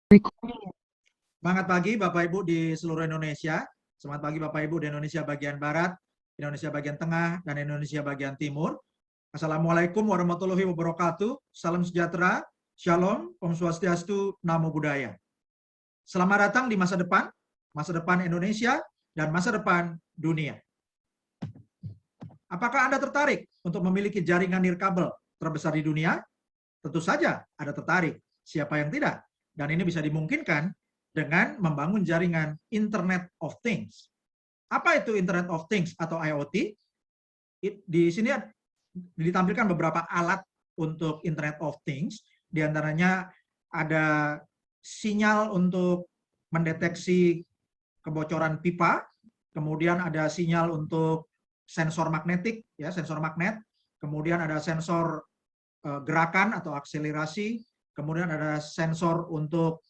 Recording. Selamat pagi Bapak Ibu di seluruh Indonesia. Selamat pagi Bapak Ibu di Indonesia bagian Barat, Indonesia bagian Tengah, dan Indonesia bagian Timur. Assalamualaikum warahmatullahi wabarakatuh. Salam sejahtera, Shalom, Om Swastiastu, Namo Buddhaya. Selamat datang di masa depan Indonesia, dan masa depan dunia. Apakah Anda tertarik untuk memiliki jaringan nirkabel terbesar di dunia? Tentu saja ada tertarik. Siapa yang tidak? Dan ini bisa dimungkinkan dengan membangun jaringan Internet of Things. Apa itu Internet of Things atau IoT? Di sini ditampilkan beberapa alat untuk Internet of Things. Di antaranya ada sinyal untuk mendeteksi kebocoran pipa, kemudian ada sinyal untuk sensor magnetik, ya, sensor magnet, kemudian ada sensor gerakan atau akselerasi, kemudian ada sensor untuk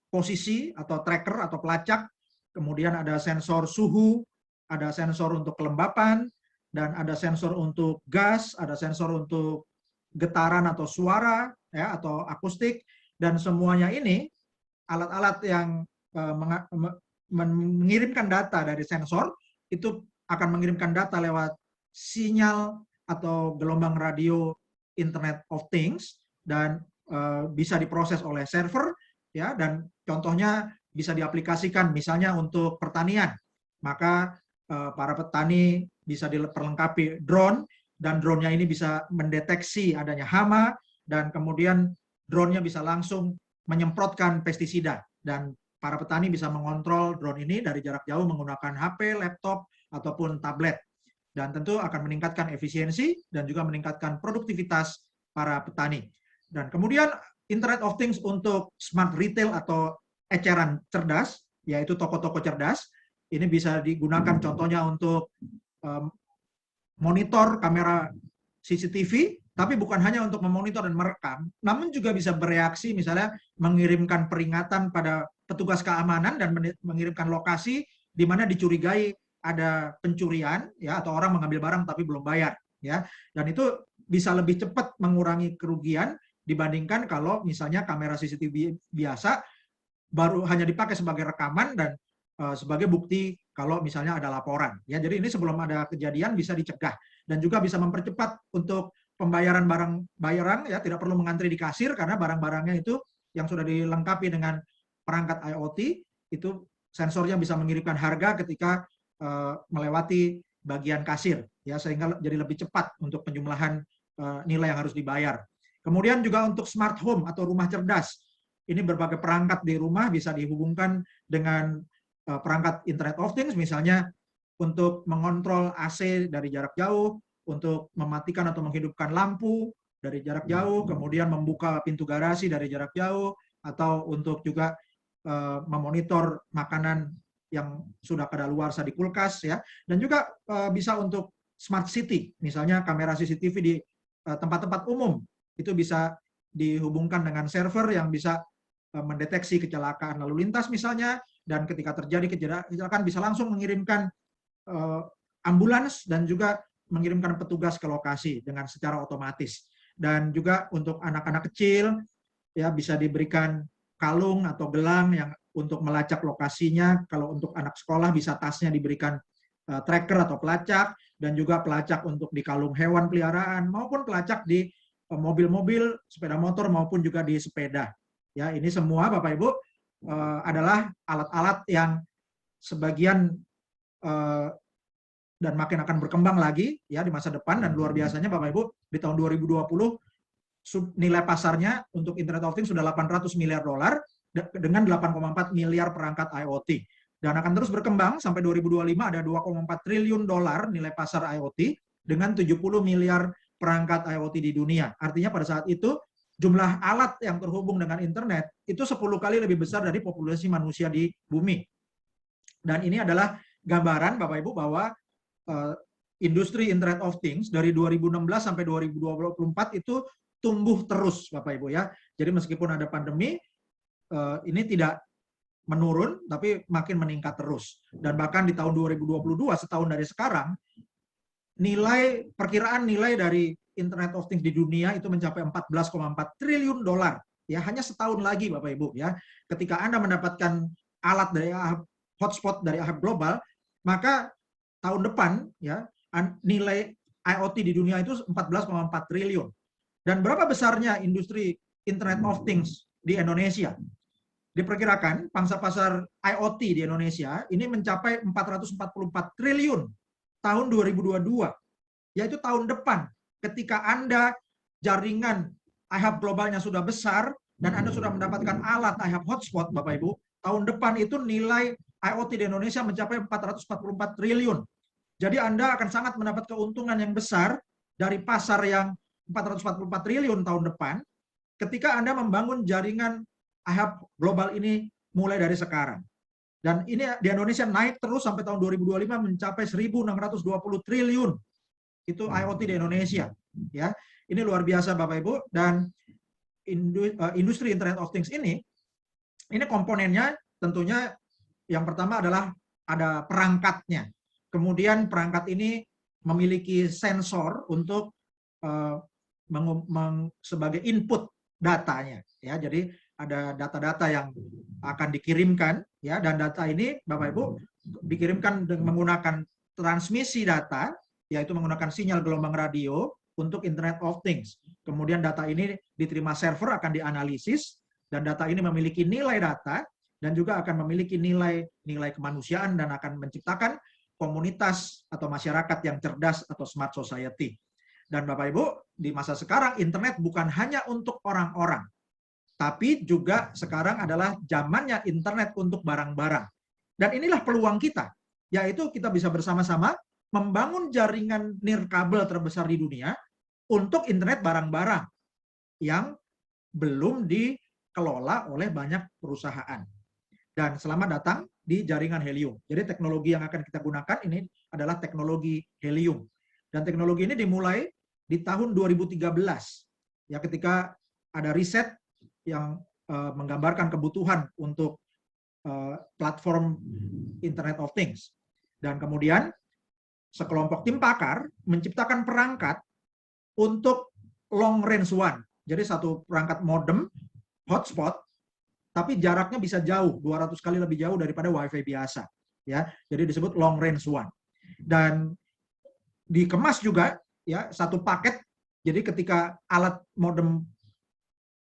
posisi atau tracker atau pelacak, kemudian ada sensor suhu, ada sensor untuk kelembapan, dan ada sensor untuk gas, ada sensor untuk getaran atau suara, ya, atau akustik, dan semuanya ini alat-alat yang mengirimkan data dari sensor itu akan mengirimkan data lewat sinyal atau gelombang radio Internet of Things, dan bisa diproses oleh server, ya, dan contohnya bisa diaplikasikan misalnya untuk pertanian. Maka para petani bisa diperlengkapi drone, dan drone-nya ini bisa mendeteksi adanya hama, dan kemudian drone-nya bisa langsung menyemprotkan pestisida, dan para petani bisa mengontrol drone ini dari jarak jauh menggunakan HP, laptop, ataupun tablet. Dan tentu akan meningkatkan efisiensi dan juga meningkatkan produktivitas para petani. Dan kemudian Internet of Things untuk smart retail atau eceran cerdas, yaitu toko-toko cerdas. Ini bisa digunakan contohnya untuk monitor kamera CCTV, tapi bukan hanya untuk memonitor dan merekam, namun juga bisa bereaksi, misalnya mengirimkan peringatan pada petugas keamanan dan mengirimkan lokasi di mana dicurigai ada pencurian, ya, atau orang mengambil barang tapi belum bayar, ya. Dan itu bisa lebih cepat mengurangi kerugian dibandingkan kalau misalnya kamera CCTV biasa baru hanya dipakai sebagai rekaman dan sebagai bukti kalau misalnya ada laporan. Ya, jadi ini sebelum ada kejadian bisa dicegah, dan juga bisa mempercepat untuk pembayaran barang, ya, tidak perlu mengantri di kasir karena barang-barangnya itu yang sudah dilengkapi dengan perangkat IoT itu sensornya bisa mengirimkan harga ketika melewati bagian kasir, ya, sehingga jadi lebih cepat untuk penjumlahan nilai yang harus dibayar. Kemudian juga untuk smart home atau rumah cerdas. Ini berbagai perangkat di rumah bisa dihubungkan dengan perangkat Internet of Things, misalnya untuk mengontrol AC dari jarak jauh, untuk mematikan atau menghidupkan lampu dari jarak jauh, kemudian membuka pintu garasi dari jarak jauh, atau untuk juga memonitor makanan yang sudah kadaluarsa di kulkas, ya. Dan juga bisa untuk smart city, misalnya kamera CCTV di tempat-tempat umum itu bisa dihubungkan dengan server yang bisa mendeteksi kecelakaan lalu lintas misalnya, dan ketika terjadi kecelakaan bisa langsung mengirimkan ambulans dan juga mengirimkan petugas ke lokasi dengan secara otomatis. Dan juga untuk anak-anak kecil, ya, bisa diberikan kalung atau gelang yang untuk melacak lokasinya. Kalau untuk anak sekolah bisa tasnya diberikan tracker atau pelacak, dan juga pelacak untuk di kalung hewan peliharaan maupun pelacak di mobil-mobil, sepeda motor maupun juga di sepeda. Ya, ini semua Bapak Ibu adalah alat-alat yang sebagian dan makin akan berkembang lagi, ya, di masa depan, dan luar biasanya Bapak Ibu di tahun 2020 nilai pasarnya untuk Internet of Things sudah 800 miliar dolar dengan 8,4 miliar perangkat IoT. Dan akan terus berkembang sampai 2025 ada 2,4 triliun dolar nilai pasar IoT dengan 70 miliar perangkat IoT di dunia. Artinya pada saat itu jumlah alat yang terhubung dengan internet itu 10 kali lebih besar dari populasi manusia di bumi. Dan ini adalah gambaran Bapak Ibu bahwa industri Internet of Things dari 2016 sampai 2024 itu tumbuh terus Bapak Ibu, ya. Jadi meskipun ada pandemi, ini tidak menurun tapi makin meningkat terus. Dan bahkan di tahun 2022, setahun dari sekarang, perkiraan nilai dari Internet of Things di dunia itu mencapai 14,4 triliun dolar. ya hanya setahun lagi Bapak Ibu ya, ketika Anda mendapatkan alat dari hotspot dari Ahab Global, maka tahun depan ya nilai IoT di dunia itu 14,4 triliun. Dan berapa besarnya industri Internet of Things di Indonesia? Diperkirakan pangsa pasar IoT di Indonesia ini mencapai 444 triliun tahun 2022, yaitu tahun depan. Ketika Anda jaringan iHub globalnya sudah besar dan Anda sudah mendapatkan alat iHub hotspot, Bapak Ibu, tahun depan itu nilai IoT di Indonesia mencapai 444 triliun. Jadi Anda akan sangat mendapat keuntungan yang besar dari pasar yang 444 triliun tahun depan ketika Anda membangun jaringan iHub global ini mulai dari sekarang. Dan ini di Indonesia naik terus sampai tahun 2025 mencapai 1.620 triliun. Itu IoT di Indonesia. Ya, ini luar biasa Bapak Ibu. Dan industri Internet of Things ini komponennya tentunya yang pertama adalah ada perangkatnya. Kemudian perangkat ini memiliki sensor untuk sebagai input datanya. Ya, jadi ada data-data yang akan dikirimkan, ya, dan data ini Bapak Ibu dikirimkan menggunakan transmisi data, yaitu menggunakan sinyal gelombang radio untuk Internet of Things. Kemudian data ini diterima server, akan dianalisis, dan data ini memiliki nilai data dan juga akan memiliki nilai kemanusiaan dan akan menciptakan komunitas atau masyarakat yang cerdas atau smart society. Dan Bapak Ibu, di masa sekarang internet bukan hanya untuk orang-orang, tapi juga sekarang adalah zamannya internet untuk barang-barang. Dan inilah peluang kita, yaitu kita bisa bersama-sama membangun jaringan nirkabel terbesar di dunia untuk internet barang-barang yang belum dikelola oleh banyak perusahaan. Dan selamat datang di jaringan helium. Jadi teknologi yang akan kita gunakan ini adalah teknologi helium. Dan teknologi ini dimulai di tahun 2013, ya, ketika ada riset yang menggambarkan kebutuhan untuk platform Internet of Things. Dan kemudian sekelompok tim pakar menciptakan perangkat untuk long range one. Jadi satu perangkat modem, hotspot, tapi jaraknya bisa jauh, 200 kali lebih jauh daripada WiFi biasa. Ya, jadi disebut long range one. Dan dikemas juga ya satu paket. Jadi ketika alat modem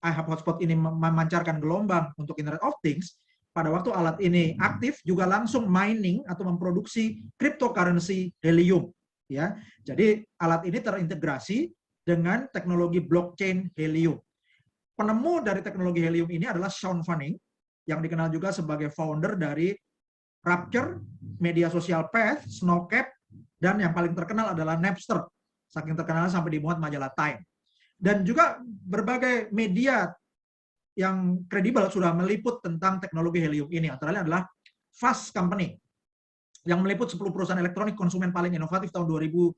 iHub hotspot ini memancarkan gelombang untuk Internet of Things, pada waktu alat ini aktif juga langsung mining atau memproduksi cryptocurrency helium. Ya, jadi alat ini terintegrasi dengan teknologi blockchain helium. Penemu dari teknologi helium ini adalah Sean Fanning, yang dikenal juga sebagai founder dari Rapture, media sosial Path, Snowcap, dan yang paling terkenal adalah Napster. Saking terkenal sampai dimuat majalah Time. Dan juga berbagai media yang kredibel sudah meliput tentang teknologi helium ini. Antara lain adalah Fast Company, yang meliput 10 perusahaan elektronik konsumen paling inovatif tahun 2020.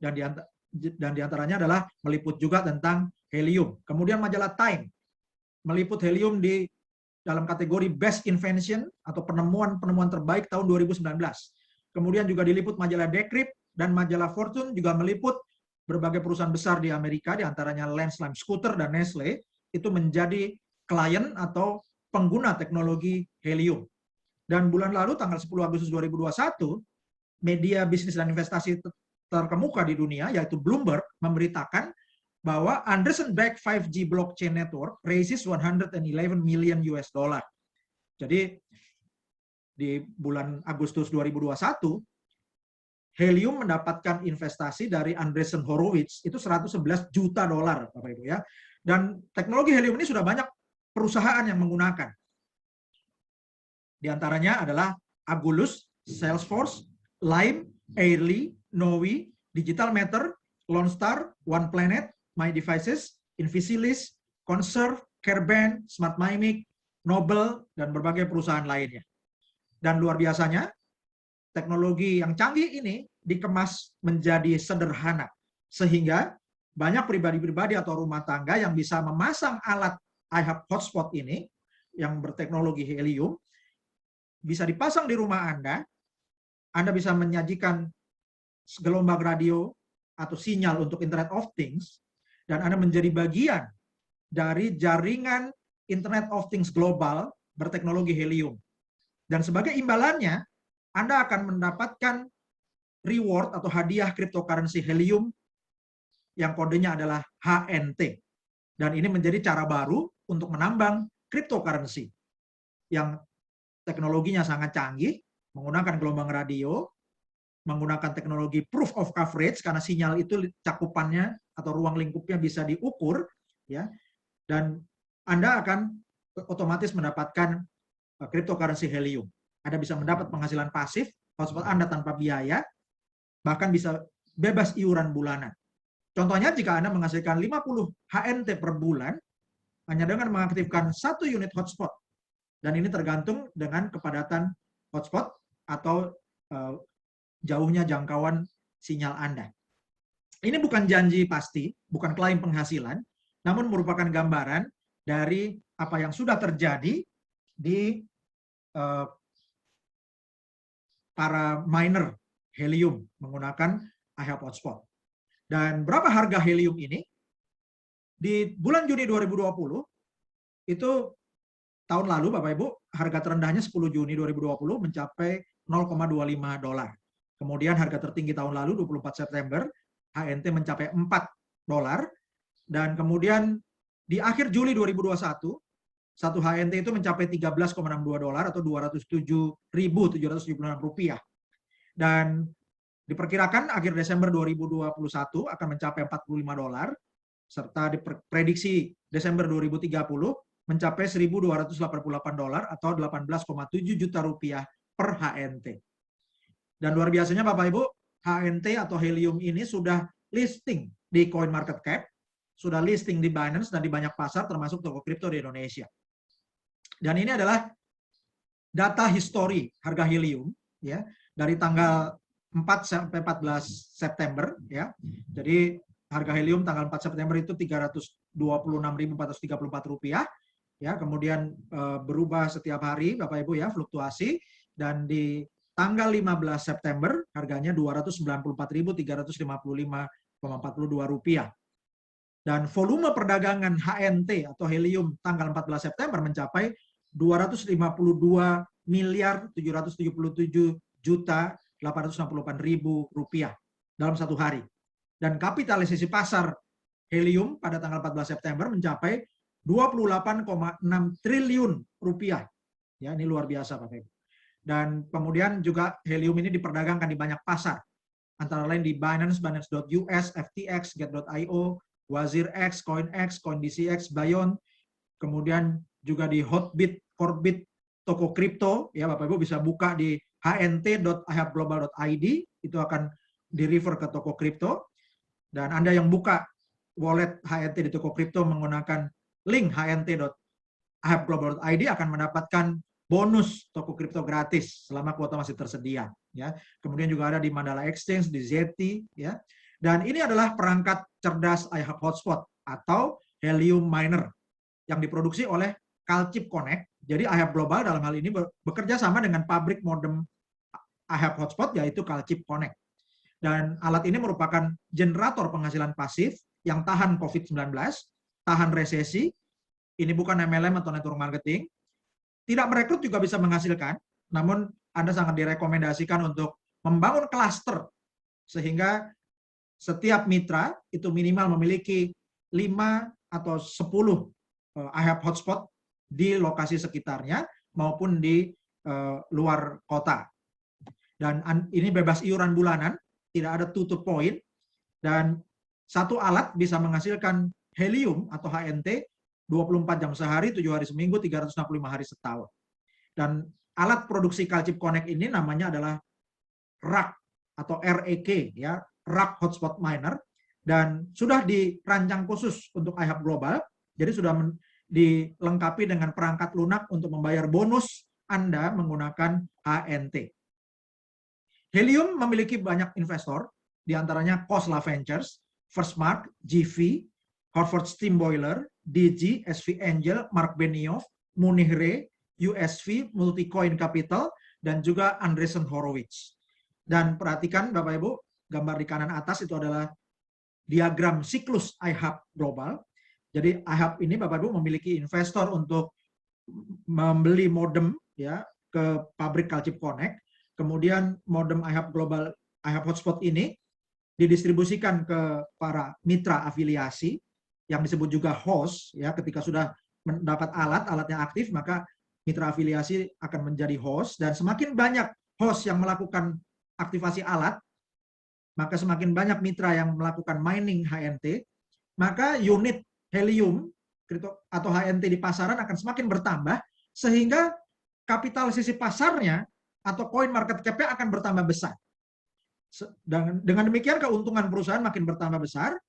Dan diantaranya adalah meliput juga tentang helium. Kemudian majalah Time meliput helium di dalam kategori Best Invention atau penemuan terbaik tahun 2019. Kemudian juga diliput majalah Decrypt, dan majalah Fortune juga meliput berbagai perusahaan besar di Amerika, diantaranya Lance Scooter dan Nestle, itu menjadi klien atau pengguna teknologi helium. Dan bulan lalu, tanggal 10 Agustus 2021, media bisnis dan investasi terkemuka di dunia, yaitu Bloomberg, memberitakan bahwa Anderson-backed 5G blockchain network raises 111 million US dollar. Jadi di bulan Agustus 2021, helium mendapatkan investasi dari Andreessen Horowitz itu 111 juta dolar, Bapak Ibu ya. Dan teknologi helium ini sudah banyak perusahaan yang menggunakan. Di antaranya adalah Agulus, Salesforce, Lime, Airly, Novi, Digital Matter, Lone Star, One Planet, My Devices, Invisilis, Conserve, Careband, Smart Mimic, Nobel, dan berbagai perusahaan lainnya. Dan luar biasanya, teknologi yang canggih ini dikemas menjadi sederhana, sehingga banyak pribadi-pribadi atau rumah tangga yang bisa memasang alat iHub hotspot ini yang berteknologi helium, bisa dipasang di rumah Anda bisa menyajikan gelombang radio atau sinyal untuk Internet of Things, dan Anda menjadi bagian dari jaringan Internet of Things global berteknologi helium. Dan sebagai imbalannya, Anda akan mendapatkan reward atau hadiah cryptocurrency helium yang kodenya adalah HNT. Dan ini menjadi cara baru untuk menambang cryptocurrency yang teknologinya sangat canggih, menggunakan gelombang radio, menggunakan teknologi proof of coverage karena sinyal itu cakupannya atau ruang lingkupnya bisa diukur, ya. Dan Anda akan otomatis mendapatkan cryptocurrency helium. Anda bisa mendapat penghasilan pasif, hotspot Anda tanpa biaya, bahkan bisa bebas iuran bulanan. Contohnya jika Anda menghasilkan 50 HNT per bulan, hanya dengan mengaktifkan 1 unit hotspot. Dan ini tergantung dengan kepadatan hotspot atau jauhnya jangkauan sinyal Anda. Ini bukan janji pasti, bukan klaim penghasilan, namun merupakan gambaran dari apa yang sudah terjadi di para miner helium menggunakan iHub Hotspot. Dan berapa harga helium ini? Di bulan Juni 2020, itu tahun lalu Bapak Ibu, harga terendahnya 10 Juni 2020 mencapai $0,25. Kemudian harga tertinggi tahun lalu 24 September, HNT mencapai $4. Dan kemudian di akhir Juli 2021, satu HNT itu mencapai $13,62 atau Rp207.776. Dan diperkirakan akhir Desember 2021 akan mencapai $45, serta diprediksi Desember 2030 mencapai $1.288 atau 18,7 juta rupiah per HNT. Dan luar biasanya Bapak Ibu, HNT atau helium ini sudah listing di CoinMarketCap, sudah listing di Binance dan di banyak pasar termasuk toko kripto di Indonesia. Dan ini adalah data histori harga helium, ya, dari tanggal 4 sampai 14 September, ya. Jadi harga helium tanggal 4 September itu Rp326.434, ya. Kemudian berubah setiap hari Bapak Ibu, ya, fluktuasi, dan di tanggal 15 September harganya Rp294.355,42. Dan volume perdagangan HNT atau helium tanggal 14 September mencapai Rp252.767.868.000 dalam satu hari. Dan kapitalisasi pasar helium pada tanggal 14 September mencapai Rp28,6 triliun. Ya, ini luar biasa Bapak Ibu. Dan kemudian juga helium ini diperdagangkan di banyak pasar, antara lain di Binance, Binance.us, FTX, Get.io, WazirX, CoinX, CoinDCX, Bayon, kemudian juga di Hotbit, Corbit, toko kripto, ya Bapak Ibu bisa buka di hnt.ihubglobal.id, itu akan di-refer ke toko kripto, dan Anda yang buka wallet HNT di toko kripto menggunakan link hnt.ihubglobal.id akan mendapatkan bonus toko kripto gratis selama kuota masih tersedia, ya. Kemudian juga ada di Mandala Exchange, di Zeti, ya. Dan ini adalah perangkat cerdas iHub Hotspot atau helium miner yang diproduksi oleh Calchip Connect. Jadi iHub Global dalam hal ini bekerja sama dengan pabrik modem iHub Hotspot yaitu Calchip Connect. Dan alat ini merupakan generator penghasilan pasif yang tahan COVID-19, tahan resesi. Ini bukan MLM atau network marketing. Tidak merekrut juga bisa menghasilkan, namun Anda sangat direkomendasikan untuk membangun klaster sehingga setiap mitra itu minimal memiliki 5 atau 10 iHub hotspot di lokasi sekitarnya maupun di luar kota. Dan ini bebas iuran bulanan, tidak ada tutup poin, dan satu alat bisa menghasilkan helium atau HNT 24 jam sehari, 7 hari seminggu, 365 hari setahun. Dan alat produksi Calchip Connect ini namanya adalah RAK atau REK, ya, RAK Hotspot Miner, dan sudah dirancang khusus untuk iHub Global, jadi sudah dilengkapi dengan perangkat lunak untuk membayar bonus Anda menggunakan HNT. Helium memiliki banyak investor, diantaranya Khosla Ventures, Firstmark, GV, Hartford Steam Boiler, DG, SV Angel, Mark Benioff, Munich Re, USV, Multicoin Capital, dan juga Andreessen Horowitz. Dan perhatikan Bapak Ibu, gambar di kanan atas itu adalah diagram siklus iHub Global. Jadi IHUB ini Bapak Ibu memiliki investor untuk membeli modem ya ke pabrik Kalchip Connect. Kemudian modem IHUB Global IHUB Hotspot ini didistribusikan ke para mitra afiliasi yang disebut juga host ya. Ketika sudah mendapat alatnya aktif, maka mitra afiliasi akan menjadi host, dan semakin banyak host yang melakukan aktivasi alat, maka semakin banyak mitra yang melakukan mining HNT, maka unit helium atau HNT di pasaran akan semakin bertambah, sehingga kapitalisasi pasarnya atau coin market cap-nya akan bertambah besar. Dengan demikian keuntungan perusahaan makin bertambah besar.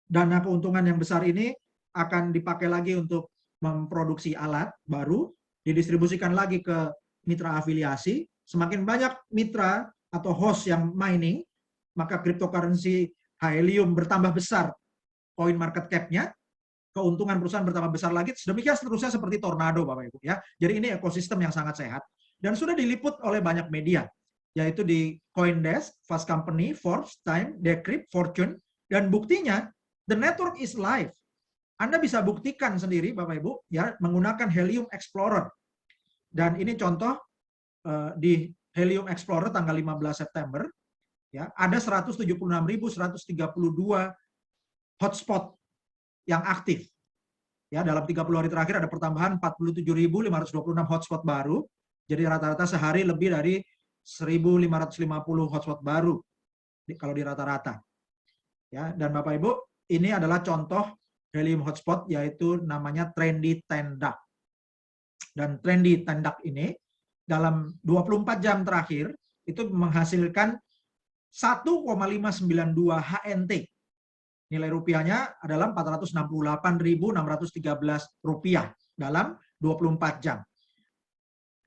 Dana keuntungan yang besar ini akan dipakai lagi untuk memproduksi alat baru, didistribusikan lagi ke mitra afiliasi. Semakin banyak mitra atau host yang mining, maka cryptocurrency helium bertambah besar coin market cap-nya, keuntungan perusahaan bertambah besar lagi, demikian seterusnya seperti tornado Bapak Ibu ya. Jadi ini ekosistem yang sangat sehat dan sudah diliput oleh banyak media, yaitu di CoinDesk, Fast Company, Forbes, Time, Decrypt, Fortune, dan buktinya the network is live. Anda bisa buktikan sendiri Bapak Ibu ya menggunakan Helium Explorer. Dan ini contoh di Helium Explorer tanggal 15 September ya, ada 176.132 hotspot yang aktif. Ya, dalam 30 hari terakhir ada pertambahan 47.526 hotspot baru. Jadi rata-rata sehari lebih dari 1.550 hotspot baru kalau di rata-rata. Ya, dan Bapak Ibu, ini adalah contoh Helium hotspot, yaitu namanya Trendy Tendak. Dan Trendy Tendak ini dalam 24 jam terakhir itu menghasilkan 1,592 HNT. Nilai rupiahnya adalah Rp468.613 dalam 24 jam.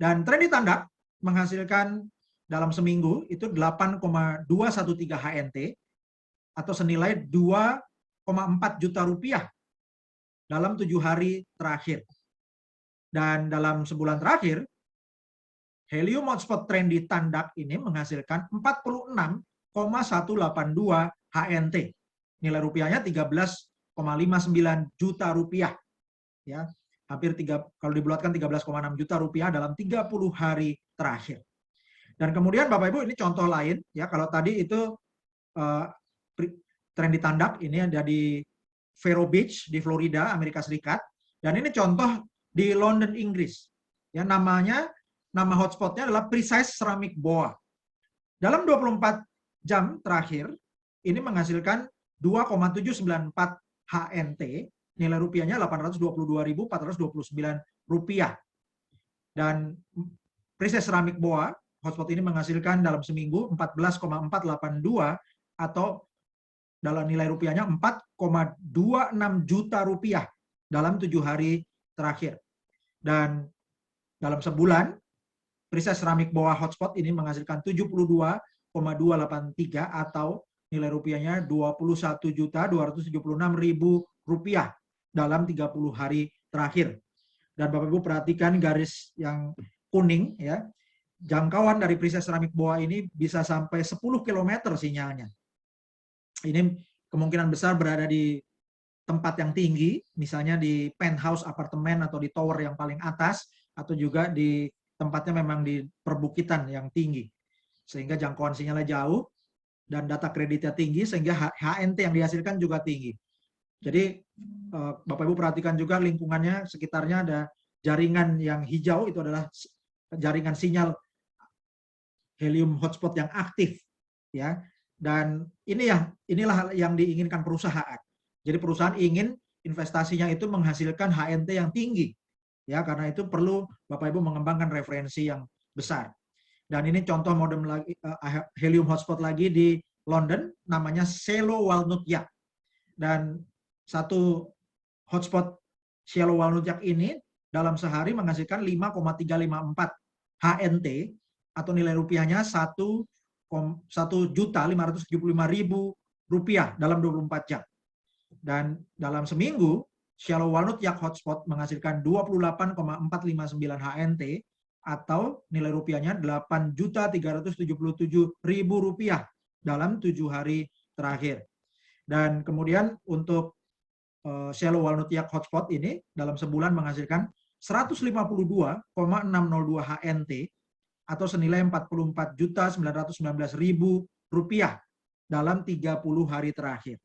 Dan Trendy Tendak menghasilkan dalam seminggu itu 8,213 HNT atau senilai 2,4 juta rupiah dalam 7 hari terakhir. Dan dalam sebulan terakhir, Helium Hotspot Trendy Tendak ini menghasilkan 46,182 HNT. Nilai rupiahnya 13,59 juta rupiah. Ya, hampir kalau dibulatkan 13,6 juta rupiah dalam 30 hari terakhir. Dan kemudian Bapak Ibu, ini contoh lain ya, kalau tadi itu Trendy Tendak ini ada di Vero Beach di Florida, Amerika Serikat, dan ini contoh di London, Inggris. Ya, nama hotspotnya adalah Precise Ceramic Boa. Dalam 24 jam terakhir ini menghasilkan 2,794 HNT, nilai rupiahnya Rp822.429. Dan Precise Ceramic Boa hotspot ini menghasilkan dalam seminggu 14,482 atau dalam nilai rupiahnya 4,26 juta rupiah dalam 7 hari terakhir. Dan dalam sebulan, Precise Ceramic Boa hotspot ini menghasilkan 72,283 atau nilai rupiahnya Rp21.276.000 dalam 30 hari terakhir. Dan Bapak Ibu perhatikan garis yang kuning ya. Jangkauan dari Precise Ceramic Boa ini bisa sampai 10 km sinyalnya. Ini kemungkinan besar berada di tempat yang tinggi, misalnya di penthouse apartemen atau di tower yang paling atas, atau juga di tempatnya memang di perbukitan yang tinggi. Sehingga jangkauan sinyalnya jauh dan data kreditnya tinggi, sehingga HNT yang dihasilkan juga tinggi. Jadi Bapak Ibu perhatikan juga lingkungannya, sekitarnya ada jaringan yang hijau, itu adalah jaringan sinyal Helium hotspot yang aktif, ya. Dan inilah yang diinginkan perusahaan. Jadi perusahaan ingin investasinya itu menghasilkan HNT yang tinggi, ya, karena itu perlu Bapak Ibu mengembangkan referensi yang besar. Dan ini contoh modem lagi, Helium hotspot lagi di London, namanya Cielo Walnut Yak. Dan satu hotspot Cielo Walnut Yak ini dalam sehari menghasilkan 5,354 HNT atau nilai rupiahnya Rp1.575.000 dalam 24 jam. Dan dalam seminggu, Cielo Walnut Yak hotspot menghasilkan 28,459 HNT atau nilai rupiahnya Rp8.377.000 dalam 7 hari terakhir. Dan kemudian untuk Shallow Walnut Yak Hotspot ini dalam sebulan menghasilkan 152,602 HNT atau senilai Rp44.919.000 dalam 30 hari terakhir.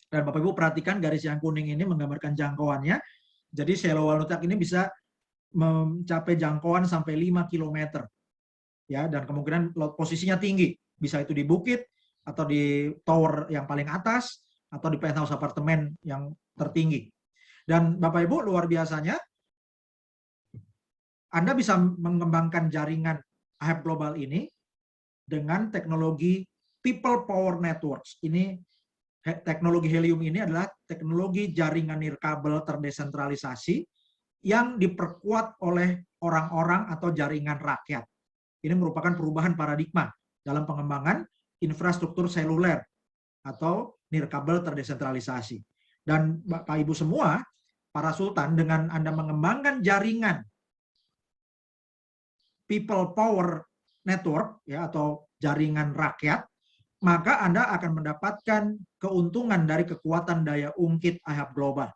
Dan Bapak Ibu perhatikan garis yang kuning ini menggambarkan jangkauannya. Jadi Shallow Walnut Yak ini bisa mencapai jangkauan sampai 5 km. Ya, dan kemungkinan posisinya tinggi. Bisa itu di bukit atau di tower yang paling atas atau di penthouse apartemen yang tertinggi. Dan Bapak Ibu luar biasanya Anda bisa mengembangkan jaringan AHEP global ini dengan teknologi People Power Networks. Ini teknologi helium ini adalah teknologi jaringan nirkabel terdesentralisasi yang diperkuat oleh orang-orang atau jaringan rakyat. Ini merupakan perubahan paradigma dalam pengembangan infrastruktur seluler atau nirkabel terdesentralisasi. Dan Bapak Ibu semua, para sultan, dengan Anda mengembangkan jaringan People Power Network ya atau jaringan rakyat, maka Anda akan mendapatkan keuntungan dari kekuatan daya ungkit AHEP Global.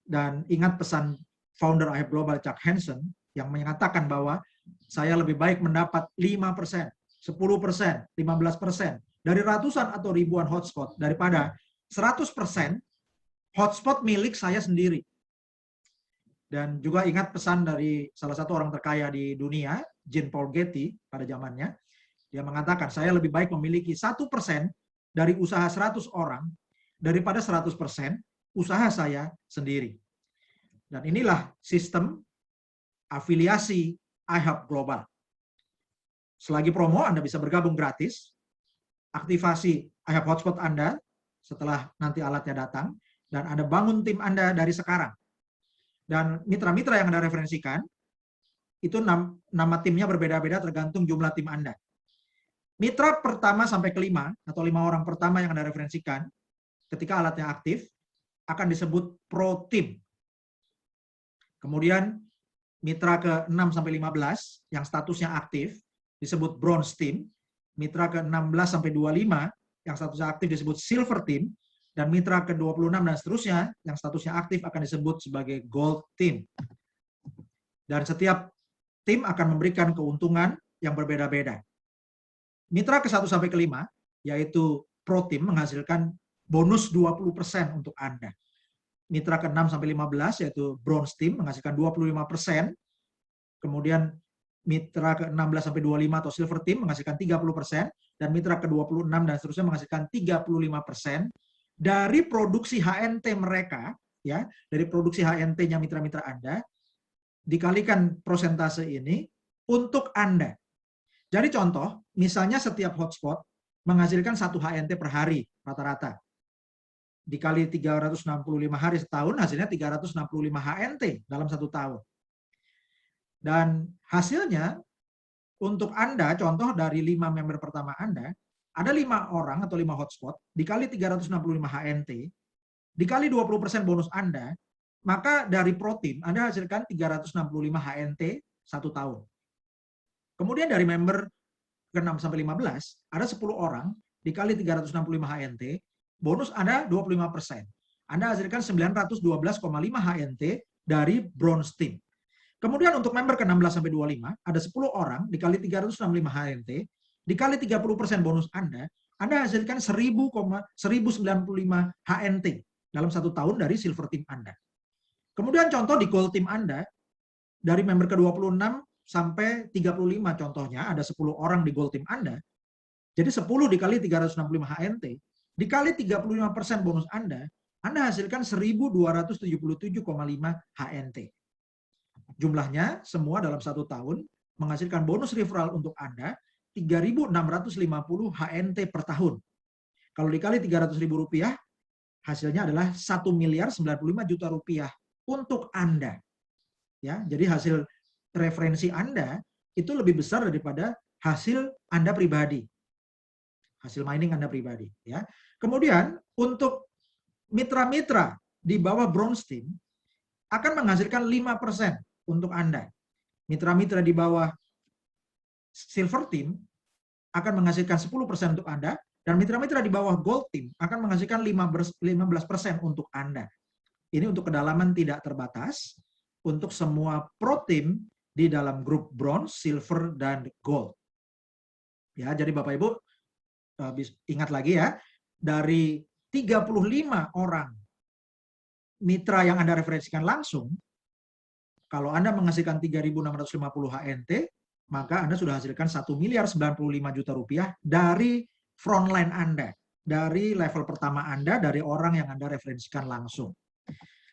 Dan ingat pesan founder AHEP Global Chuck Hansen yang menyatakan bahwa saya lebih baik mendapat 5%, 10%, 15% dari ratusan atau ribuan hotspot daripada 100% hotspot milik saya sendiri. Dan juga ingat pesan dari salah satu orang terkaya di dunia, Jean Paul Getty pada zamannya. Dia mengatakan, saya lebih baik memiliki 1% dari usaha 100 orang daripada 100% usaha saya sendiri. Dan inilah sistem afiliasi AHEP Global. Selagi promo, Anda bisa bergabung gratis, aktivasi AHEP Hotspot Anda setelah nanti alatnya datang, dan Anda bangun tim Anda dari sekarang. Dan mitra-mitra yang Anda referensikan, itu nama timnya berbeda-beda tergantung jumlah tim Anda. Mitra pertama sampai kelima, atau 5 orang pertama yang Anda referensikan, ketika alatnya aktif, akan disebut Pro Team. Kemudian, mitra ke-6 sampai 15, yang statusnya aktif, disebut Bronze Team. Mitra ke-16 sampai 25, yang statusnya aktif disebut Silver Team. Dan mitra ke-26 dan seterusnya, yang statusnya aktif akan disebut sebagai Gold Team. Dan setiap tim akan memberikan keuntungan yang berbeda-beda. Mitra ke-1 sampai ke-5, yaitu Pro Team, menghasilkan bonus 20% untuk Anda. Mitra ke-6 sampai 15, yaitu Bronze Team, menghasilkan 25%. Kemudian mitra ke-16 sampai 25 atau Silver Team menghasilkan 30%. Dan mitra ke-26 dan seterusnya menghasilkan 35%. Dari produksi HNT mereka, ya, dari produksi HNT-nya mitra-mitra Anda, dikalikan persentase ini untuk Anda. Jadi contoh, misalnya setiap hotspot menghasilkan 1 HNT per hari rata-rata. Dikali 365 hari setahun, hasilnya 365 HNT dalam 1 tahun. Dan hasilnya, untuk Anda, contoh dari 5 member pertama Anda, ada 5 orang atau 5 hotspot, dikali 365 HNT, dikali 20% bonus Anda, maka dari Pro Team Anda hasilkan 365 HNT 1 tahun. Kemudian dari member ke-6 sampai 15, ada 10 orang, dikali 365 HNT, bonus Anda 25%. Anda hasilkan 912,5 HNT dari Bronze Team. Kemudian untuk member ke-16 sampai 25, ada 10 orang, dikali 365 HNT, dikali 30% bonus Anda hasilkan 1095 HNT dalam 1 tahun dari Silver Team Anda. Kemudian contoh di Gold Team Anda, dari member ke-26 sampai 35 contohnya, ada 10 orang di Gold Team Anda, jadi 10 dikali 365 HNT, dikali 35% bonus Anda hasilkan 1277,5 HNT. Jumlahnya semua dalam 1 tahun menghasilkan bonus referral untuk Anda 3.650 HNT per tahun. Kalau dikali 300.000 rupiah, hasilnya adalah 1.095 juta rupiah untuk Anda. Ya, jadi hasil referensi Anda itu lebih besar daripada hasil Anda pribadi. Hasil mining Anda pribadi. Ya. Kemudian untuk mitra-mitra di bawah Bronze Team akan menghasilkan 5% untuk Anda. Mitra-mitra di bawah Silver Team akan menghasilkan 10% untuk Anda, Dan mitra-mitra di bawah Gold Team akan menghasilkan 15% untuk Anda. Ini untuk kedalaman tidak terbatas untuk semua pro team di dalam grup Bronze, Silver, dan Gold. Ya, jadi Bapak Ibu ingat lagi ya, dari 35 orang mitra yang Anda referensikan langsung, kalau Anda menghasilkan 3.650 HNT, maka Anda sudah hasilkan 1.095.000.000 rupiah dari frontline Anda, dari level pertama Anda, dari orang yang Anda referensikan langsung.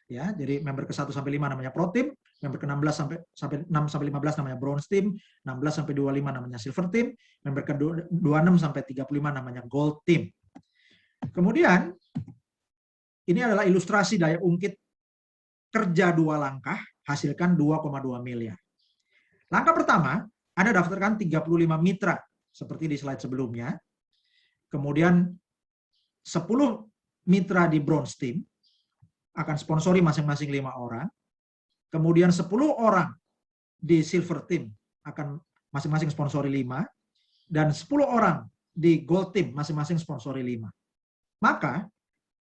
Ya, jadi member ke-1 sampai 5 namanya Pro Team, member ke-16 sampai 6 sampai 15 namanya Bronze Team, 16 sampai 25 namanya Silver Team, member ke-26 sampai 35 namanya Gold Team. Kemudian ini adalah ilustrasi daya ungkit kerja 2 langkah, hasilkan 2,2 miliar. Langkah pertama, Anda daftarkan 35 mitra seperti di slide sebelumnya. Kemudian 10 mitra di Bronze Team akan sponsori masing-masing 5 orang. Kemudian 10 orang di Silver Team akan masing-masing sponsori 5. Dan 10 orang di Gold Team masing-masing sponsori 5. Maka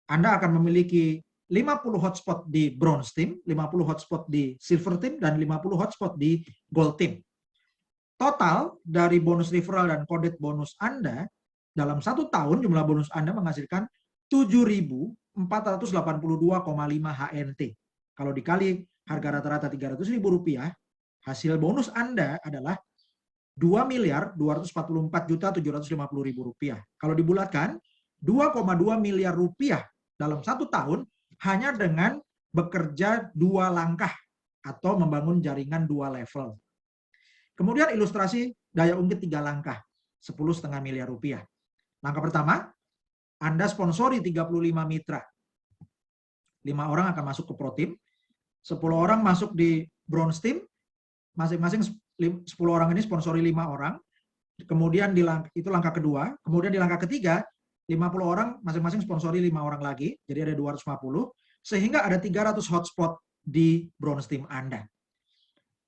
Anda akan memiliki 50 hotspot di Bronze Team, 50 hotspot di Silver Team, dan 50 hotspot di Gold Team. Total dari bonus referral dan kodet bonus Anda, dalam 1 tahun jumlah bonus Anda menghasilkan 7.482,5 HNT. Kalau dikali harga rata-rata Rp300.000, hasil bonus Anda adalah Rp2.244.750.000. Kalau dibulatkan, 2,2 miliar rupiah dalam 1 tahun hanya dengan bekerja 2 langkah atau membangun jaringan 2 level. Kemudian ilustrasi daya ungkit 3 langkah, 10,5 miliar rupiah. Langkah pertama, Anda sponsori 35 mitra. 5 orang akan masuk ke Pro Team, 10 orang masuk di Bronze Team, masing-masing 10 orang ini sponsori 5 orang. Kemudian itu langkah kedua. Kemudian di langkah ketiga, 50 orang masing-masing sponsori 5 orang lagi. Jadi ada 250. Sehingga ada 300 hotspot di Bronze Team Anda.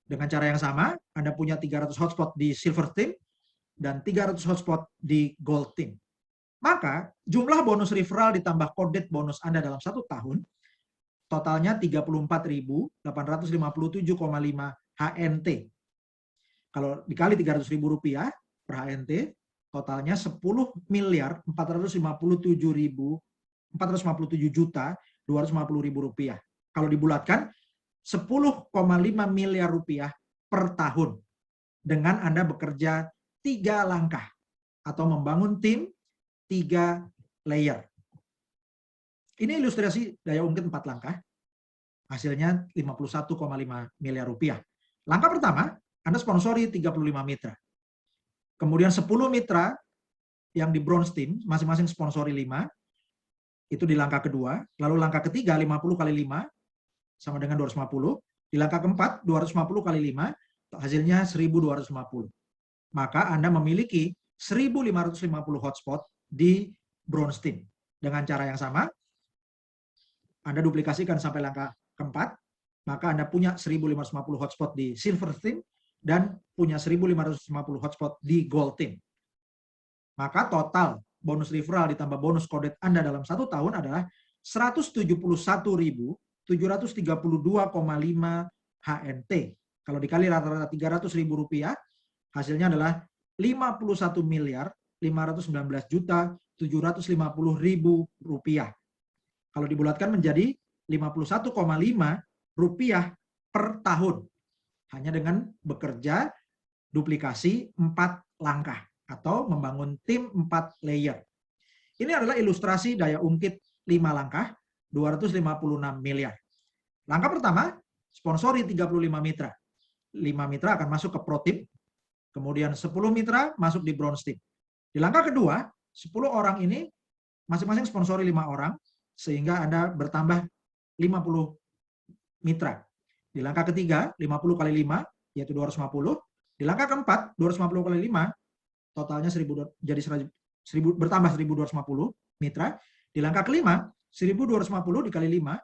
Dengan cara yang sama, Anda punya 300 hotspot di Silver Team dan 300 hotspot di Gold Team. Maka jumlah bonus referral ditambah kodet bonus Anda dalam 1 tahun, totalnya 34.857,5 HNT. Kalau dikali Rp300.000 per HNT, totalnya 10.457.250.000 rupiah. Kalau dibulatkan, 10,5 miliar rupiah per tahun dengan Anda bekerja 3 langkah atau membangun tim 3 layer. Ini ilustrasi daya ungkit 4 langkah. Hasilnya 51,5 miliar rupiah. Langkah pertama, Anda sponsori 35 mitra. Kemudian 10 mitra yang di Bronze Team, masing-masing sponsori 5. Itu di langkah kedua. Lalu langkah ketiga, 50 kali 5, sama dengan 250. Di langkah keempat, 250 kali 5, hasilnya 1.250. Maka Anda memiliki 1.550 hotspot di Bronze Team. Dengan cara yang sama, Anda duplikasikan sampai langkah keempat, maka Anda punya 1.550 hotspot di Silver Team dan punya 1.550 hotspot di Gold Team. Maka total bonus referral ditambah bonus kodet Anda dalam 1 tahun adalah 171.732,5 HNT. Kalau dikali rata-rata Rp300.000, hasilnya adalah Rp51.519.750.000. Kalau dibulatkan menjadi Rp51,5 per tahun. Hanya dengan bekerja duplikasi 4 langkah atau membangun tim 4 layer. Ini adalah ilustrasi daya ungkit 5 langkah, 256 miliar. Langkah pertama, sponsori 35 mitra. 5 mitra akan masuk ke Pro Team, kemudian 10 mitra masuk di Bronze Team. Di langkah kedua, 10 orang ini masing-masing sponsori 5 orang, sehingga Anda bertambah 50 mitra. Di langkah ketiga, 50 kali 5, yaitu 250. Di langkah keempat, 250 kali 5, totalnya 1.000, jadi 1.000, bertambah 1.250 mitra. Di langkah kelima, 1.250 dikali 5,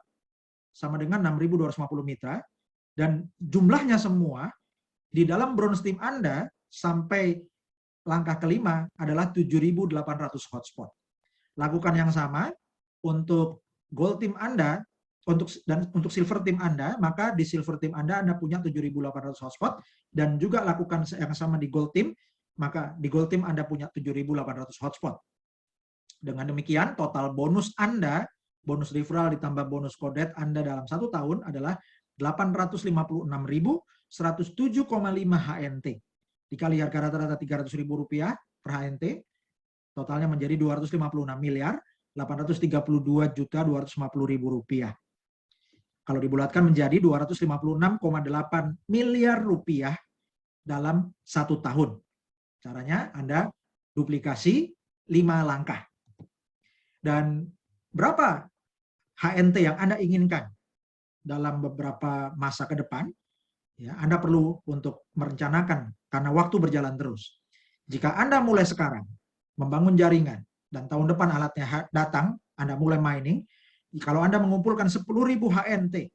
sama dengan 6.250 mitra. Dan jumlahnya semua, di dalam Bronze Team Anda, sampai langkah kelima adalah 7.800 hotspot. Lakukan yang sama untuk gold team Anda, untuk silver team Anda, maka di silver team Anda punya 7.800 hotspot, dan juga lakukan yang sama di gold team, maka di gold team Anda punya 7.800 hotspot. Dengan demikian, total bonus Anda, bonus referral ditambah bonus kodet Anda dalam 1 tahun adalah 856.107,5 HNT. Dikali harga rata-rata Rp300.000 per HNT, totalnya menjadi Rp256.832.250.000. Kalau dibulatkan menjadi Rp256,8 miliar dalam 1 tahun. Caranya Anda duplikasi 5 langkah. Dan berapa HNT yang Anda inginkan dalam beberapa masa ke depan, ya, Anda perlu untuk merencanakan karena waktu berjalan terus. Jika Anda mulai sekarang membangun jaringan dan tahun depan alatnya datang, Anda mulai mining, kalau Anda mengumpulkan 10.000 HNT,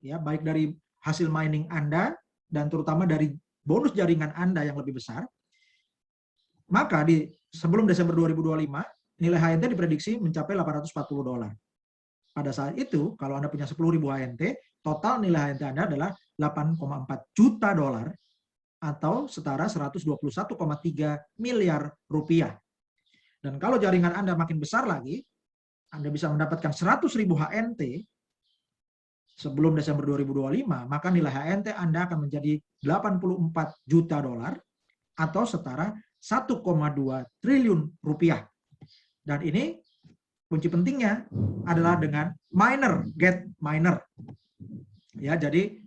ya, baik dari hasil mining Anda dan terutama dari bonus jaringan Anda yang lebih besar, maka sebelum Desember 2025, nilai HNT diprediksi mencapai $840. Pada saat itu, kalau Anda punya 10.000 HNT, total nilai HNT Anda adalah $8,4 juta atau setara Rp121,3 miliar. Dan kalau jaringan Anda makin besar lagi, Anda bisa mendapatkan 100.000 HNT sebelum Desember 2025, maka nilai HNT Anda akan menjadi $84 juta atau setara Rp1,2 triliun. Dan ini kunci pentingnya adalah dengan miner, get miner. Ya, jadi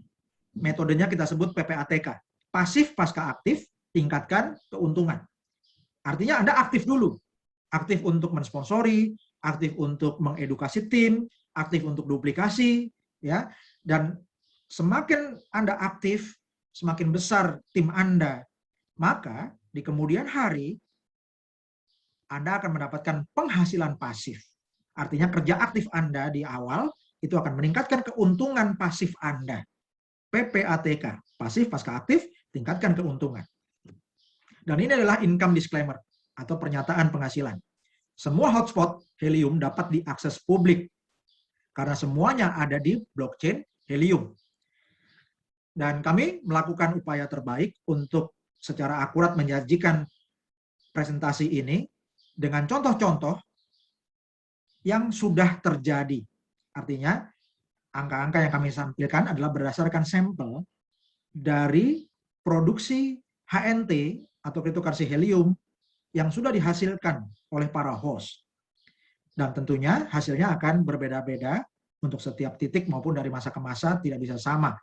metodenya kita sebut PPATK. Pasif pasca aktif, tingkatkan keuntungan. Artinya Anda aktif dulu. Aktif untuk mensponsori, aktif untuk mengedukasi tim, aktif untuk duplikasi, ya. Dan semakin Anda aktif, semakin besar tim Anda, maka di kemudian hari Anda akan mendapatkan penghasilan pasif. Artinya kerja aktif Anda di awal itu akan meningkatkan keuntungan pasif Anda. PPATK, pasif pasca aktif, tingkatkan keuntungan. Dan ini adalah income disclaimer atau pernyataan penghasilan. Semua hotspot Helium dapat diakses publik karena semuanya ada di blockchain Helium. Dan kami melakukan upaya terbaik untuk secara akurat menyajikan presentasi ini dengan contoh-contoh yang sudah terjadi. Artinya, angka-angka yang kami sampaikan adalah berdasarkan sampel dari produksi HNT atau cryptocurrency Helium yang sudah dihasilkan oleh para host. Dan tentunya hasilnya akan berbeda-beda untuk setiap titik maupun dari masa ke masa tidak bisa sama.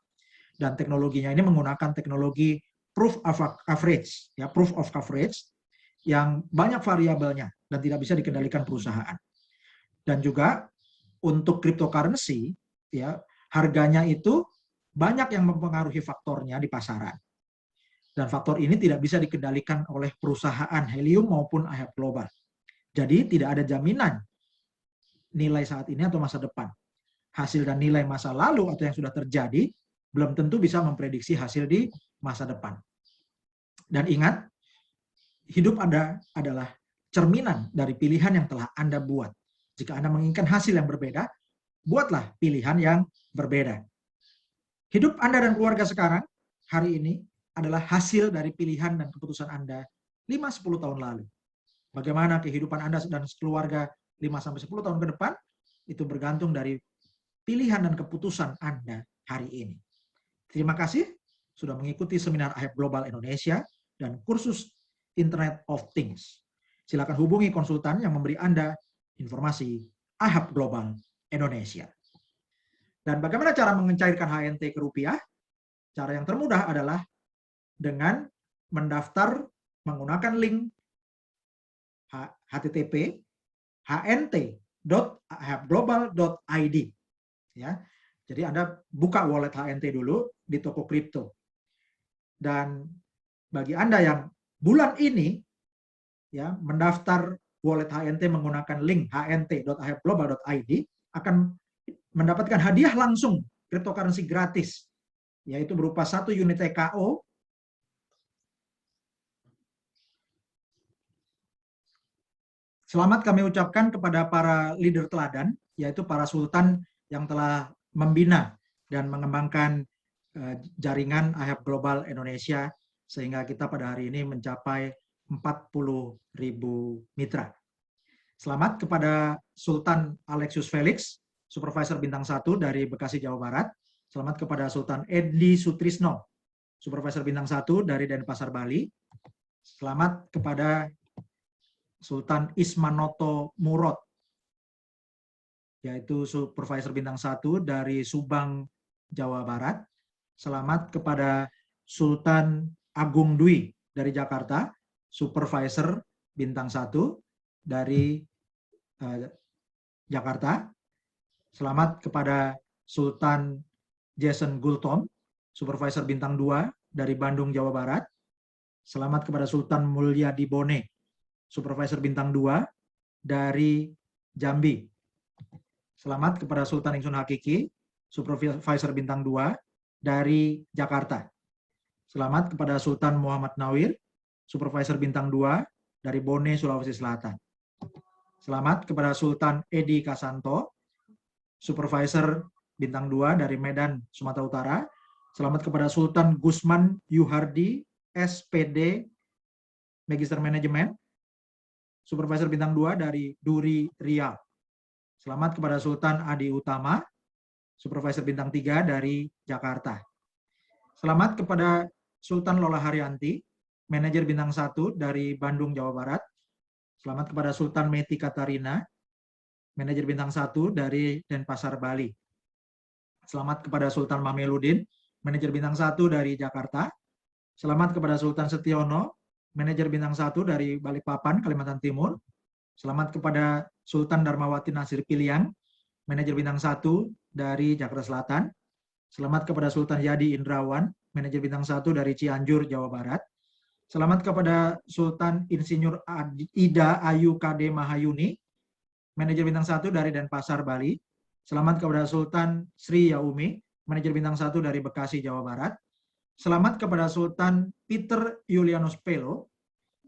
Dan teknologinya ini menggunakan teknologi proof of coverage, ya, proof of coverage yang banyak variabelnya dan tidak bisa dikendalikan perusahaan. Dan juga untuk cryptocurrency, ya, harganya itu banyak yang mempengaruhi faktornya di pasaran. Dan faktor ini tidak bisa dikendalikan oleh perusahaan Helium maupun IHAB Global. Jadi tidak ada jaminan nilai saat ini atau masa depan. Hasil dan nilai masa lalu atau yang sudah terjadi belum tentu bisa memprediksi hasil di masa depan. Dan ingat, hidup Anda adalah cerminan dari pilihan yang telah Anda buat. Jika Anda menginginkan hasil yang berbeda, buatlah pilihan yang berbeda. Hidup Anda dan keluarga sekarang, hari ini, adalah hasil dari pilihan dan keputusan Anda 5-10 tahun lalu. Bagaimana kehidupan Anda dan keluarga 5-10 tahun ke depan, itu bergantung dari pilihan dan keputusan Anda hari ini. Terima kasih sudah mengikuti seminar IHAB Global Indonesia dan kursus Internet of Things. Silakan hubungi konsultan yang memberi Anda informasi IHAB Global Indonesia. Dan bagaimana cara mencairkan HNT ke rupiah? Cara yang termudah adalah dengan mendaftar menggunakan link http hnt.ihabglobal.id, ya. Jadi Anda buka wallet HNT dulu di toko kripto. Dan bagi Anda yang bulan ini, ya, mendaftar wallet HNT menggunakan link hnt.ihabglobal.id akan mendapatkan hadiah langsung cryptocurrency gratis, yaitu berupa 1 unit TKO Selamat kami ucapkan kepada para leader teladan, yaitu para sultan yang telah membina dan mengembangkan jaringan IHAP Global Indonesia, sehingga kita pada hari ini mencapai 40.000 mitra. Selamat kepada Sultan Alexius Felix, Supervisor Bintang 1 dari Bekasi, Jawa Barat. Selamat kepada Sultan Edi Sutrisno, Supervisor Bintang 1 dari Denpasar, Bali. Selamat kepada Sultan Ismanoto Murod, yaitu Supervisor Bintang 1 dari Subang, Jawa Barat. Selamat kepada Sultan Agung Dwi dari Jakarta, Supervisor Bintang 1 dari Jakarta. Selamat kepada Sultan Jason Gultom, Supervisor Bintang 2 dari Bandung, Jawa Barat. Selamat kepada Sultan Mulyadi Bone, Supervisor Bintang 2 dari Jambi. Selamat kepada Sultan Ingsun Hakiki, Supervisor Bintang 2 dari Jakarta. Selamat kepada Sultan Muhammad Nawir, Supervisor Bintang 2 dari Bone, Sulawesi Selatan. Selamat kepada Sultan Edi Kasanto, Supervisor Bintang 2 dari Medan, Sumatera Utara. Selamat kepada Sultan Gusman Yuhardi, SPD, Magister Manajemen, Supervisor Bintang 2 dari Duri, Riau. Selamat kepada Sultan Adi Utama, Supervisor Bintang 3 dari Jakarta. Selamat kepada Sultan Lola Haryanti, Manajer Bintang 1 dari Bandung, Jawa Barat. Selamat kepada Sultan Meti Katarina, Manajer Bintang 1 dari Denpasar, Bali. Selamat kepada Sultan Mahmeludin, Manajer Bintang 1 dari Jakarta. Selamat kepada Sultan Setiono, Manajer Bintang 1 dari Balikpapan, Kalimantan Timur. Selamat kepada Sultan Darmawati Nasir Piliang, Manajer Bintang 1 dari Jakarta Selatan. Selamat kepada Sultan Yadi Indrawan, Manajer Bintang 1 dari Cianjur, Jawa Barat. Selamat kepada Sultan Insinyur Ida Ayu KD Mahayuni, Manajer Bintang 1 dari Denpasar, Bali. Selamat kepada Sultan Sri Yaumi, Manajer Bintang 1 dari Bekasi, Jawa Barat. Selamat kepada Sultan Peter Julianus Pelo,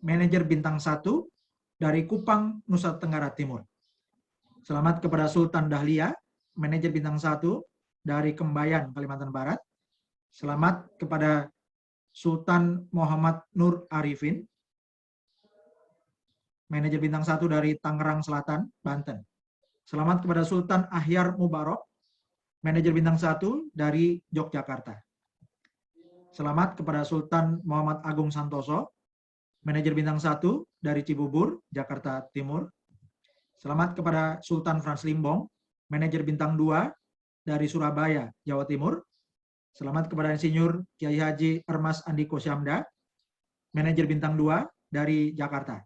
Manajer Bintang 1 dari Kupang, Nusa Tenggara Timur. Selamat kepada Sultan Dahlia, Manajer Bintang 1 dari Kembayan, Kalimantan Barat. Selamat kepada Sultan Muhammad Nur Arifin, Manajer Bintang 1 dari Tangerang Selatan, Banten. Selamat kepada Sultan Ahyar Mubarok, Manajer Bintang 1 dari Yogyakarta. Selamat kepada Sultan Muhammad Agung Santoso, Manajer Bintang 1 dari Cibubur, Jakarta Timur. Selamat kepada Sultan Frans Limbong, Manajer Bintang 2 dari Surabaya, Jawa Timur. Selamat kepada Insinyur Kiai Haji Ermas Andiko Syamda, Manajer Bintang 2 dari Jakarta.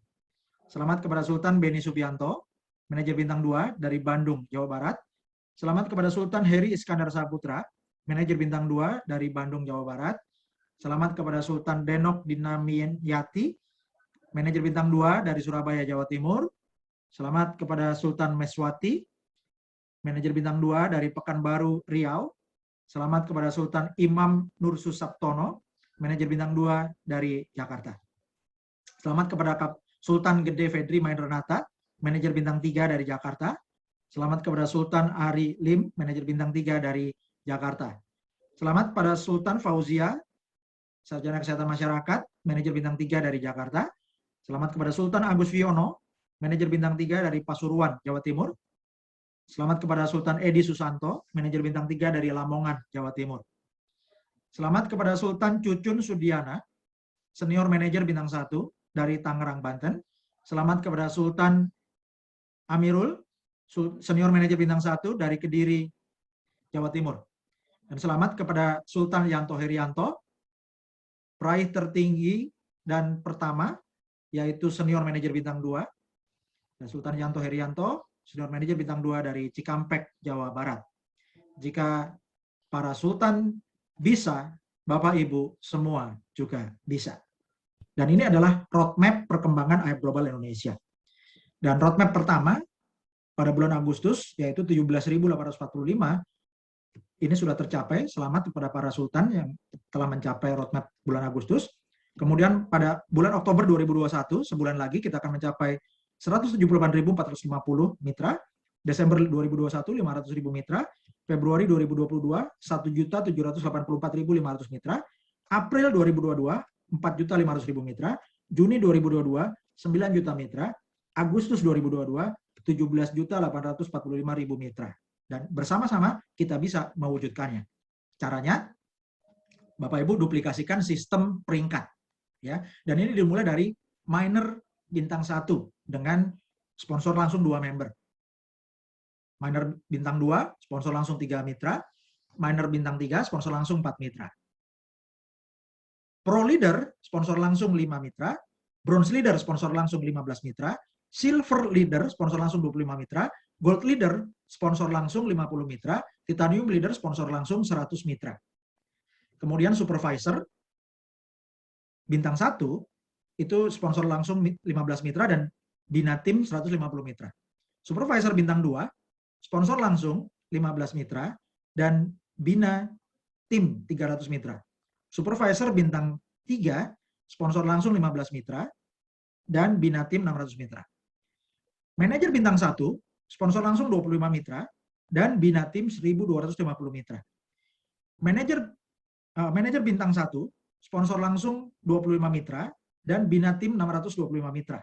Selamat kepada Sultan Beni Subianto, Manajer Bintang 2 dari Bandung, Jawa Barat. Selamat kepada Sultan Heri Iskandar Saputra, Manajer Bintang 2 dari Bandung, Jawa Barat. Selamat kepada Sultan Denok Dinamien Yati, Manajer Bintang 2 dari Surabaya, Jawa Timur. Selamat kepada Sultan Meswati, Manajer Bintang 2 dari Pekanbaru, Riau. Selamat kepada Sultan Imam Nur Susaptono, Manajer Bintang 2 dari Jakarta. Selamat kepada Sultan Gede Fedri Mahendranata, Manajer Bintang 3 dari Jakarta. Selamat kepada Sultan Ari Lim, Manajer Bintang 3 dari Jakarta. Selamat pada Sultan Fauzia, Sarjana Kesehatan Masyarakat, Manajer Bintang 3 dari Jakarta. Selamat kepada Sultan Agus Wiono, Manajer Bintang 3 dari Pasuruan, Jawa Timur. Selamat kepada Sultan Edi Susanto, Manajer Bintang 3 dari Lamongan, Jawa Timur. Selamat kepada Sultan Cucun Sudiana, Senior Manajer Bintang 1 dari Tangerang, Banten. Selamat kepada Sultan Amirul, Senior Manajer Bintang 1 dari Kediri, Jawa Timur. Dan selamat kepada Sultan Yanto Herianto, peraih tertinggi dan pertama, yaitu Senior Manajer Bintang 2. Dan Sultan Yanto Herianto, Senior Manajer Bintang 2 dari Cikampek, Jawa Barat. Jika para sultan bisa, Bapak Ibu semua juga bisa. Dan ini adalah roadmap perkembangan IHAP Global Indonesia. Dan roadmap pertama pada bulan Agustus, yaitu 17.845, ini sudah tercapai. Selamat kepada para sultan yang telah mencapai roadmap bulan Agustus. Kemudian pada bulan Oktober 2021, sebulan lagi kita akan mencapai 178.450 mitra, Desember 2021 500.000 mitra, Februari 2022 1.784.500 mitra, April 2022 4.500.000 mitra, Juni 2022 9 juta mitra, Agustus 2022 17.845.000 mitra. Dan bersama-sama kita bisa mewujudkannya. Caranya, Bapak Ibu duplikasikan sistem peringkat, ya. Dan ini dimulai dari minor bintang 1 dengan sponsor langsung 2 member. Minor bintang 2, sponsor langsung 3 mitra. Minor bintang 3, sponsor langsung 4 mitra. Pro leader, sponsor langsung 5 mitra. Bronze leader, sponsor langsung 15 mitra. Silver leader, sponsor langsung 25 mitra. Gold leader, sponsor langsung 50 mitra. Titanium leader, sponsor langsung 100 mitra. Kemudian supervisor, bintang 1, itu sponsor langsung 15 mitra dan bina tim 150 mitra. Supervisor bintang 2, sponsor langsung 15 mitra dan bina tim 300 mitra. Supervisor bintang 3, sponsor langsung 15 mitra dan bina tim 600 mitra. Manajer bintang 1, sponsor langsung 25 mitra dan bina tim 1.250 mitra. Manajer bintang 1, sponsor langsung 25 mitra dan bina tim 625 mitra.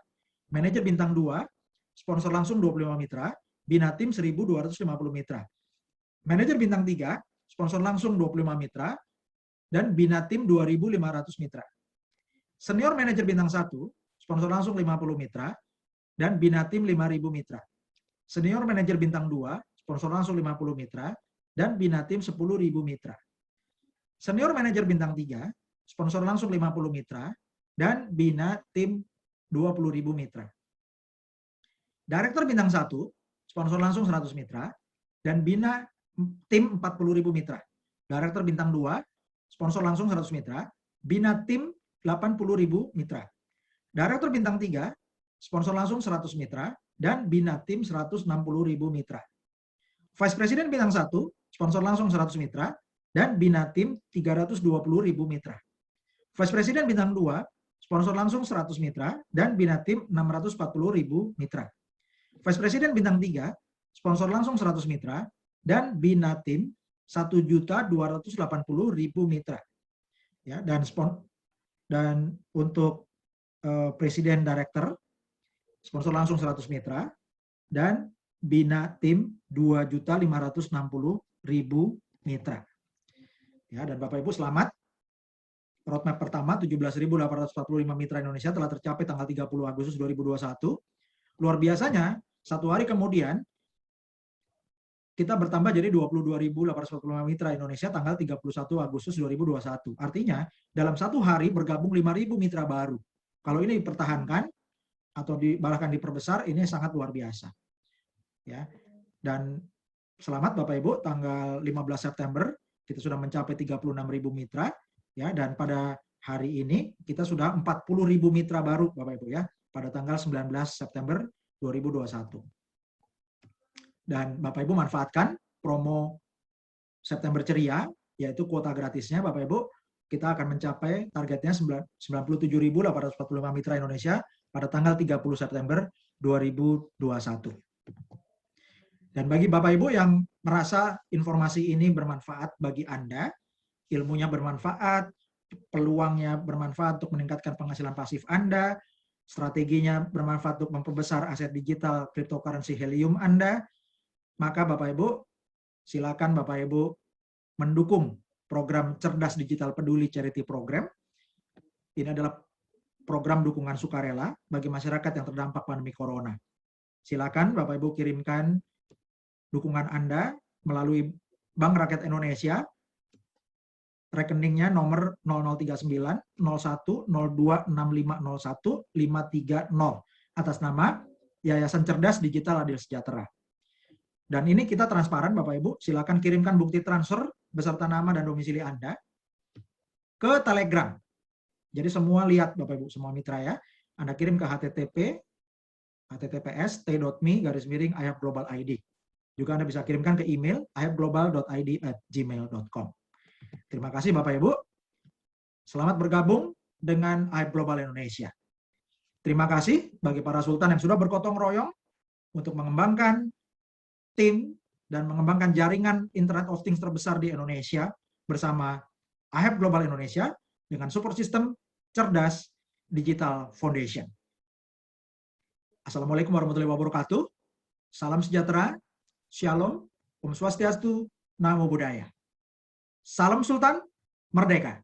Manajer bintang 2, sponsor langsung 25 mitra, bina tim 1.250 mitra. Manajer bintang 3, sponsor langsung 25 mitra, dan bina tim 2.500 mitra. Senior manajer bintang 1, sponsor langsung 50 mitra, dan bina tim 5.000 mitra. Senior manajer bintang 2, sponsor langsung 50 mitra, dan bina tim 10.000 mitra. Senior manajer bintang 3, sponsor langsung 50 mitra, dan bina tim 20.000 mitra. Direktur bintang 1, sponsor langsung 100 mitra, dan bina tim 40.000 mitra. Direktur bintang 2, sponsor langsung 100 mitra, bina tim 80.000 mitra. Direktur bintang 3, sponsor langsung 100 mitra, dan bina tim 160.000 mitra. Vice President bintang 1, sponsor langsung 100 mitra, dan bina tim 320.000 mitra. Vice President bintang 2, sponsor langsung 100 mitra, dan bina tim 640.000 mitra. Vice President bintang 3, sponsor langsung 100 mitra, dan bina tim 1.280.000 mitra. Ya, dan untuk Presiden Director, sponsor langsung 100 mitra, dan bina tim 2.560.000 mitra. Ya, dan Bapak Ibu selamat. Roadmap pertama 17.845 mitra Indonesia telah tercapai tanggal 30 Agustus 2021. Luar biasanya, 1 hari kemudian kita bertambah jadi 22.845 mitra Indonesia tanggal 31 Agustus 2021. Artinya, dalam 1 hari bergabung 5.000 mitra baru. Kalau ini dipertahankan atau bahkan diperbesar, ini sangat luar biasa. Ya. Dan selamat Bapak Ibu, tanggal 15 September kita sudah mencapai 36.000 mitra, ya, dan pada hari ini kita sudah 40.000 mitra baru Bapak Ibu, ya, pada tanggal 19 September 2021. Dan Bapak Ibu manfaatkan promo September Ceria, yaitu kuota gratisnya Bapak Ibu, kita akan mencapai targetnya 97.845 mitra Indonesia pada tanggal 30 September 2021. Dan bagi Bapak Ibu yang merasa informasi ini bermanfaat bagi Anda, ilmunya bermanfaat, peluangnya bermanfaat untuk meningkatkan penghasilan pasif Anda, strateginya bermanfaat untuk memperbesar aset digital cryptocurrency Helium Anda, maka Bapak Ibu, silakan Bapak Ibu mendukung program Cerdas Digital Peduli Charity Program. Ini adalah program dukungan sukarela bagi masyarakat yang terdampak pandemi Corona. Silakan Bapak Ibu kirimkan dukungan Anda melalui Bank Rakyat Indonesia, rekeningnya nomor 0039 01 02 6501 530 atas nama Yayasan Cerdas Digital Adil Sejahtera. Dan ini kita transparan Bapak Ibu, silakan kirimkan bukti transfer beserta nama dan domisili Anda ke Telegram. Jadi semua lihat Bapak Ibu, semua mitra ya. Anda kirim ke https://t.me/IHABGlobalID. Juga Anda bisa kirimkan ke email ihapglobal.id@gmail.com. Terima kasih Bapak Ibu. Selamat bergabung dengan IHAB Global Indonesia. Terima kasih bagi para sultan yang sudah bergotong royong untuk mengembangkan tim dan mengembangkan jaringan Internet of Things terbesar di Indonesia bersama AHEP Global Indonesia dengan support system cerdas Digital Foundation. Assalamualaikum warahmatullahi wabarakatuh. Salam sejahtera, shalom, Om Swastiastu, Namo Buddhaya. Salam Sultan, merdeka.